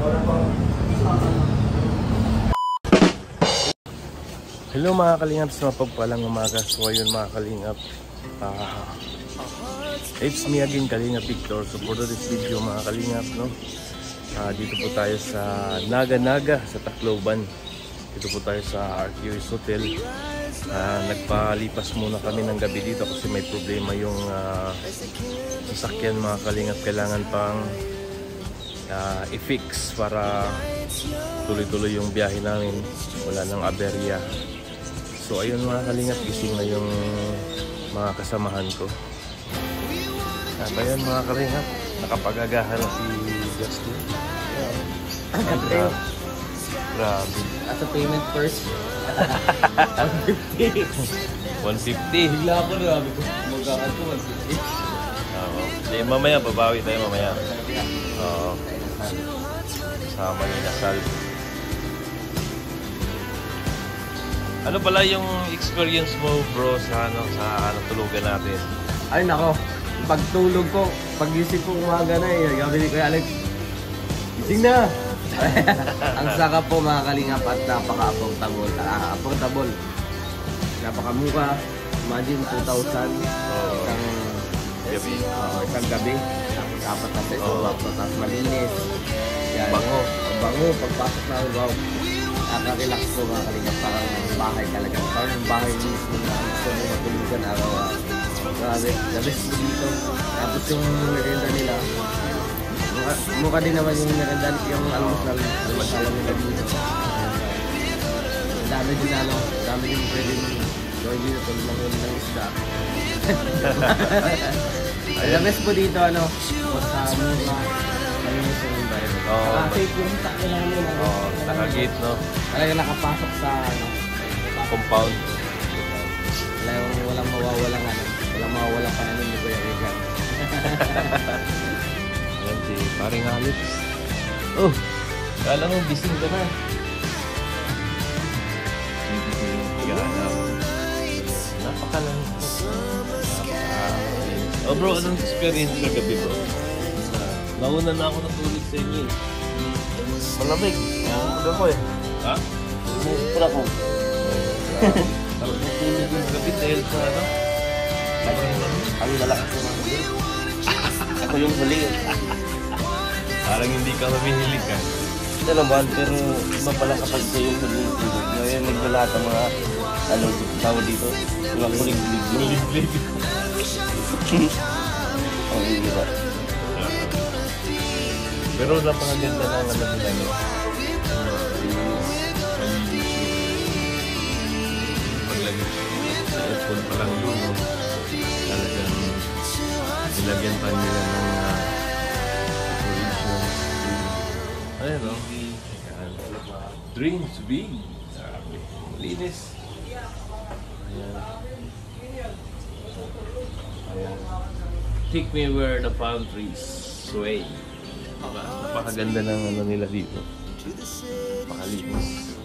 Hello mga kalingap, sa mapagpalang umaga. So ayun mga kalingap, it's me again, Kalingap Victor. So for this video mga kalingap, no, dito po tayo sa Naga-Naga sa Tacloban. Dito po tayo sa RQS Hotel. Nagpalipas muna kami ng gabi dito kasi may problema yung sasakyan mga kalingap. Kailangan pang i-fix para tuloy-tuloy yung biyahe namin. Wala nang aberya. So ayun mga kalingap, gising na yung mga kasamahan ko. At ayun mga kalingap, nakapagagahan na si Justin. Grabe. As a payment first. 150. 150. Bigla ako na, mag-akan ko 150. Oo. Mamaya, babawi tayo mamaya. Oo. Sa Manginasal. Ano pala yung experience mo bro sa tulugan natin? Ay nako, pagtulog ko, pagising ko umaga na gabi ni Kuya Alex. Gising na! Ang saka po mga kalingap at napaka-affordable. Napakamuka. Imagine 2,000 isang gabi. Dapat na peso, tapos malinis. Bango. Bango, pagpasok na wow. Nakaka-relax po mga kalingap, parang bahay talaga. Parang yung bahay mismo na gusto mo matulugan araw-araw. Grabe, the best po dito. Tapos yung merenda nila, mukha din naman yung merenda, yung almusal nila dito. Dami din dami din pwede gawin dito kung lang ng isda. The best po dito, sa mura, malinis yung environment. Safe yung takyo namin. Nakagate, no? Talaga nakapasok sa compound. Walang mawawalang pananim ni Kuya Regan. Ayan si paring Alex. Oh, kala mo gising ka na. Napakalang. Oh bro, anong experience sa gabi bro? Nauna na ako natulog sa inyo eh. Malamig. Ano ko eh. Ha? Pula ko. Tapos natulog yung gabi dahil sa Ang lalakas naman. Ako yung huli. Parang hindi ka mamihilig ka. Ito naman, pero iba pala kapag sa yung huli. Ngayon naglalahat ang mga tawag dito. Mga kulig-kulig. Kulig-kulig. Ang iba. Pero napakaganda ng nila no. Paglagay sa aircon pa lang yun, no? Talagang nilagyan pa nila ng decoration. Ayan, no? Dreams big. Linis. Ayan. Ayan. Take me where the palm trees sway. Napakaganda ng nila dito. Napakalinis.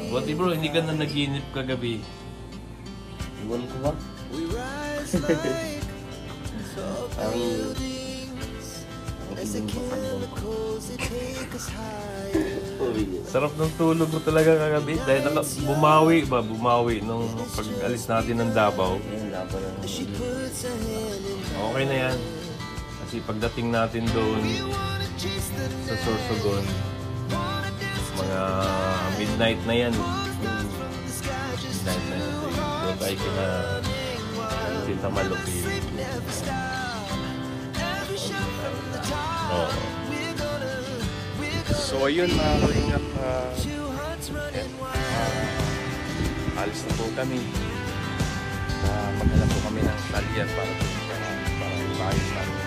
Buti bro, hindi ka na naginip kagabi. Iwan ko ba? Sarap ng tulog mo talaga kagabi dahil bumawi nung pag-alis natin ng Davao. Okay na yan. Kasi pagdating natin doon sa Sorsogon, mga midnight na yan. Midnight na yan. Doon tayo kina Tita Malupi. So ayun mga kalingap, alis na po kami. Maghanap po kami ng talyan para maayos namin.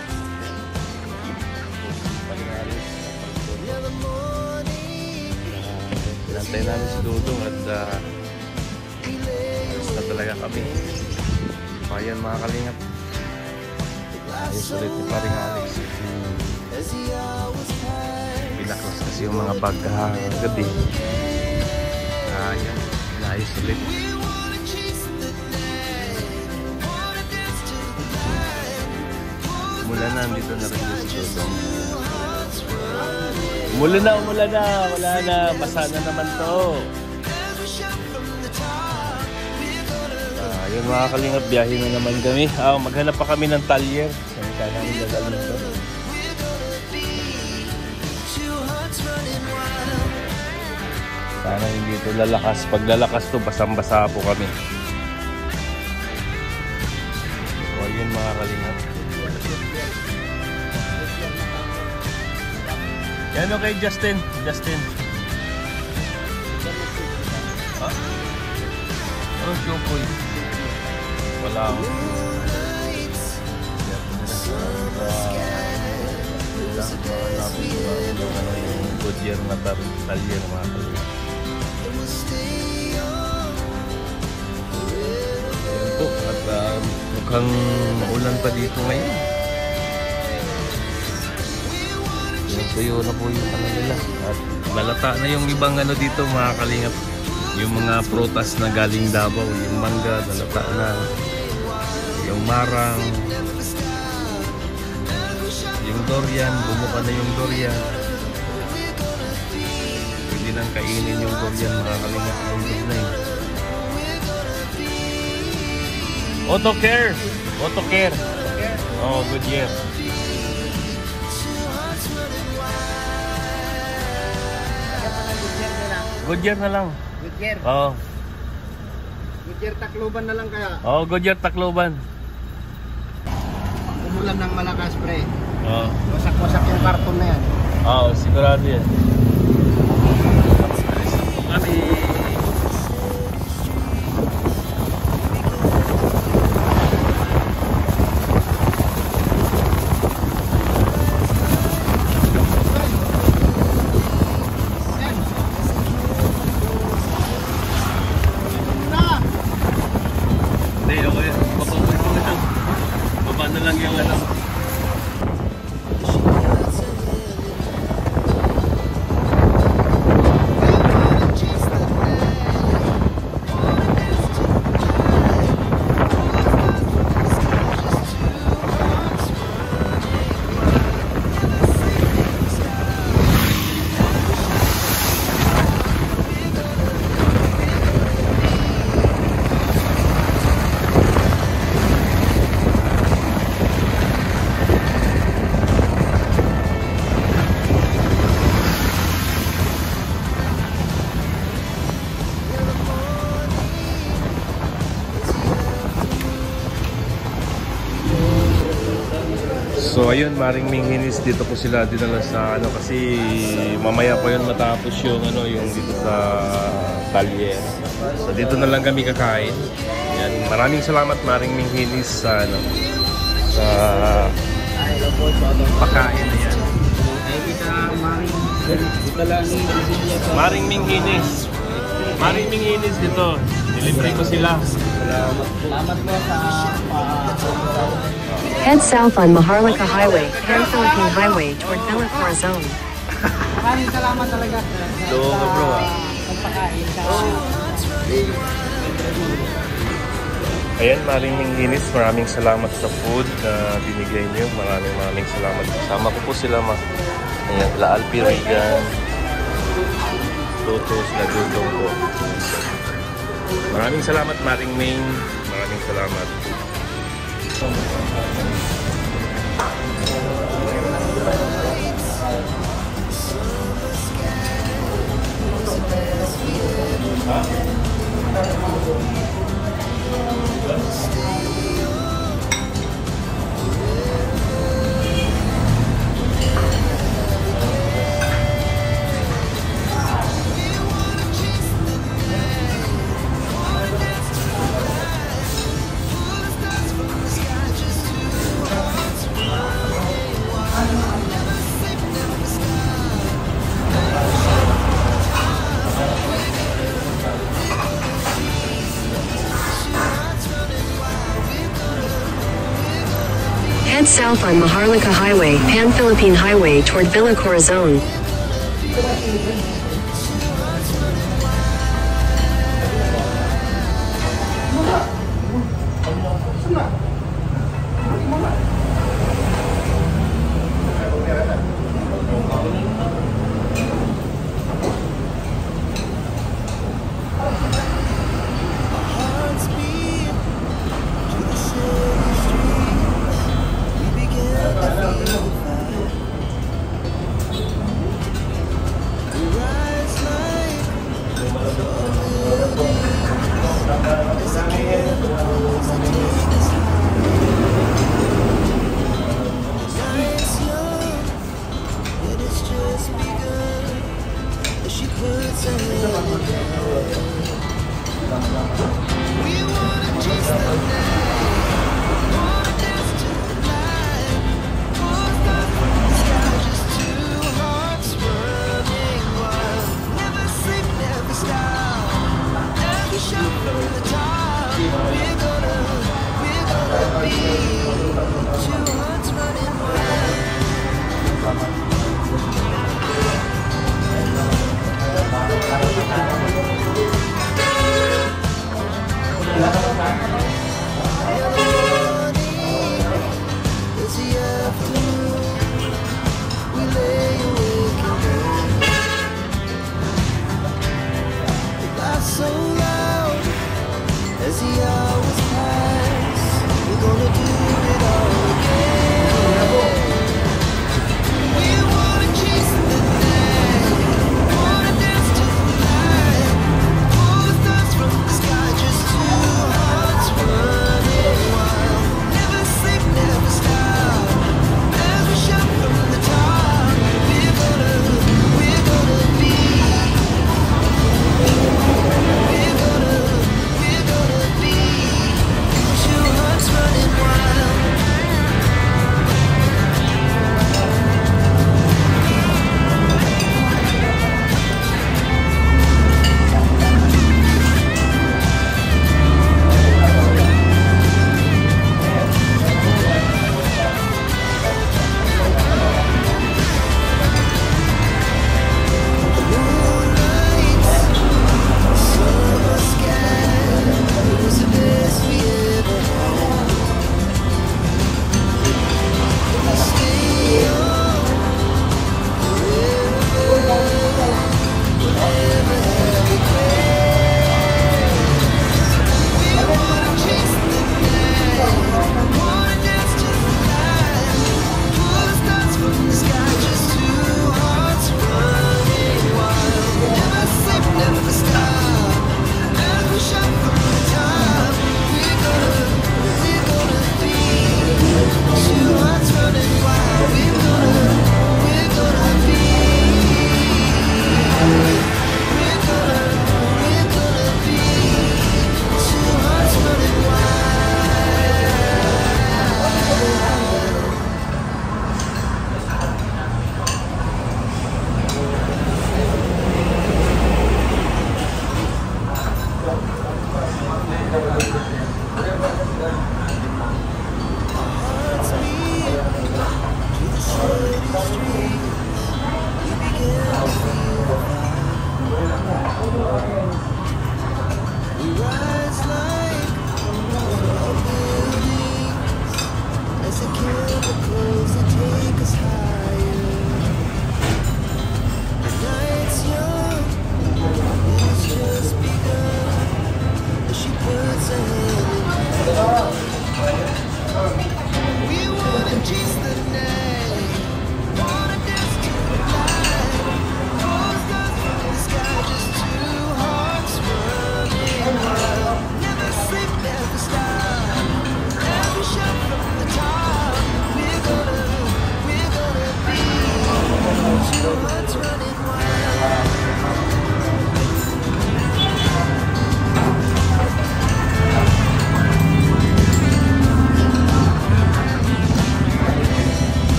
Pinantay namin si Dudong at alis na talaga kami. Ayan mga kalingap, ayos ulit ni paring Alex. Pinaklas kasi yung mga bag kagabi. Ayan, ayos ulit. Mula na, dito na rin si Dudong. Umulan na, umulan na. Wala na. Basa na naman to. Yun mga kalingap, biyahe na naman kami. Maghanap pa kami ng talyer. Saan ka namin dadalhin to? Sana hindi ito lalakas. Pag lalakas to, basang-basa po kami. So yun mga kalingap. Yan okay, Justin. Justin. Ha? Oh, Jokoy. Wala ako. Yung Goodyear na talyer mga kalingap. Ayan po. At mukhang maulan pa dito ngayon. Tuyo na po yung ano nila. At malata na yung ibang ano dito mga kalingap. Yung mga prutas na galing Davao. Yung mangga, malata na. Yung marang. Yung durian, bumuka na yung durian. Pwede nang kainin yung durian mga kalingap. Nandun na yun. Autocare! Autocare! Oh, Goodyear. Goodyear na lang. Goodyear? Oo. Goodyear Tacloban na lang kaya? Oo, Goodyear Tacloban. Umulan ng malakas, pre. Oo. Wasak-wasak yung karton na yan. Oo, sigurado yan. Kami. So ayun, maring minghinis dito po sila dinala sa ano kasi mamaya pa yun matapos yung ano yung dito sa talyer. So dito na lang kami kakain. Yan, maraming salamat maring minghinis sa ano sa pagkain na yan. Maring minghinis. Maring minghinis dito. Dilibre ko sila. Salamat po sa Head south on Maharlika Highway, Pan-Philippine Highway toward Villa Corazon. Maraming salamat talaga. So, bro pagpakain sa... Ayan, maring minghinis. Maraming salamat sa food na binigay niyo. Maraming salamat. Kasama ko po sila. Ayan, La Alpirigan, Lotus, Nagutong po. Maraming salamat, Maring Ming. Maraming salamat. Head south on Maharlika Highway, Pan-Philippine Highway toward Villa Corazon.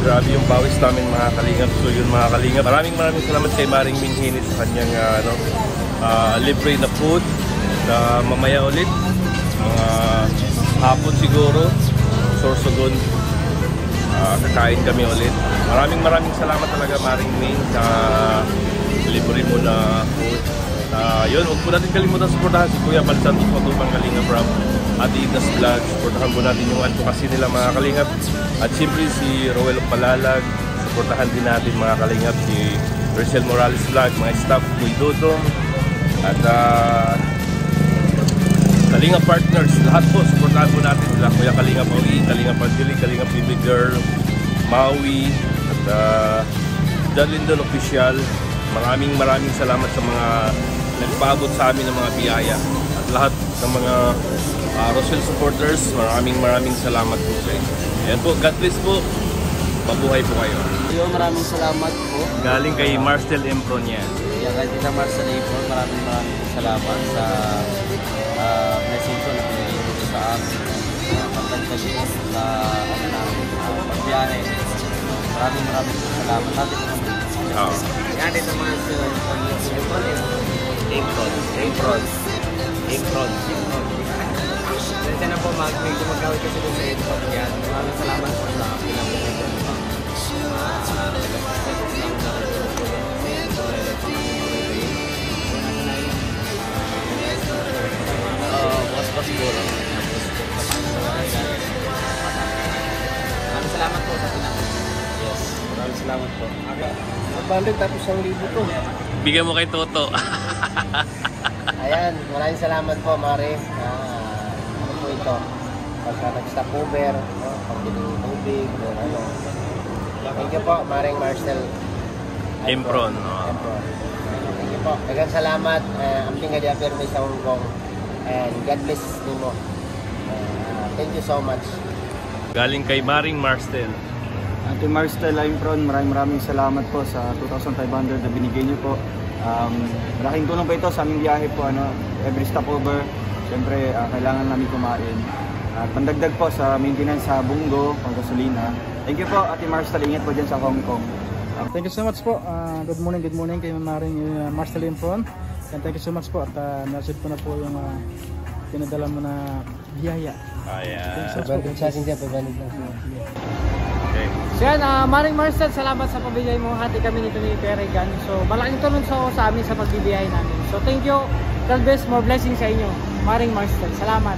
Grabe yung pawis namin mga kalingap. So yun mga kalingap, maraming salamat kay Maring Minhinit sa kanyang libre na food na mamaya ulit, mga hapon siguro, Sorsogon, kakain kami ulit. Maraming salamat talaga Maring Min sa libre mo na food. Yun, huwag po natin kalimutan supportahan si Kuya Bal Santos Matubang Kalingap from Adidas Vlog. Supportahan po natin yung advocacy nila mga kalingap. At siyempre si Roel Palalag, supportahan din natin mga kalingap, si Rachel Morales Vlog, mga staff, Kuy Dodong, at Kalingap Partners, lahat po, supportahan po natin sila. Kuya Kalingap Maui, Kalingap Angelic, Kalingap Baby Girl, Maui, at John Lindon Official. Maraming salamat sa mga nagpaabot sa amin ng mga biyaya. At lahat ng mga Rosel supporters, maraming salamat po sa inyo. Ayan po, God bless po. Mabuhay po kayo. Maraming salamat po. Galing kay Marcel Impron yan. Kay Tita Marcel Impron, maraming salamat sa message na pinigay dito sa amin. Pagkanta dito sa pagbiyahe. Maraming salamat. Natin po kami. Yan dito mga Impron. Kasi na po medyo magkawit kasi doon sa ito pagbiyahe. Maraming salamat po sa pinamigay ko. Bukas siguro. Maraming salamat po sa pinamigay. Yes, maraming salamat po. Nabalik tapos 1,000 to. Bigyan mo kay Toto. Ayan, maraming salamat po Mare. Ano po ito? Pagka nag-stop over, pag-bili tubig, ano. Thank you po, Maring Marcel Impron. Thank you po. Dagang salamat. Amping nga di-affirme sa Hong Kong. And God bless mo. Thank you so much. Galing kay Maring Marcel. Ate Marcel Impron, maraming salamat po sa 2,500 na binigay niyo po. Malaking tulong po ito sa aming biyahe po. Every stopover, siyempre kailangan namin kumain. At pandagdag po sa maintenance sa Bungo, pang-gasolina. Thank you po Ate Marcel, ingat po dyan sa Hong Kong. Thank you so much po. Good morning kay Maring Marcel Impron. And thank you so much po at na-receive ko na po yung pinadala mo na biyaya. Ayan. Sa akin dyan, pabalik lang. Okay. So yan, Maring Marcel, salamat sa pabigay mo. Hati kami nito ni Peregan. So malaking tulong sa amin sa pagbibiyahe namin. So thank you. God bless, more blessings sa inyo. Maring Marcel, salamat.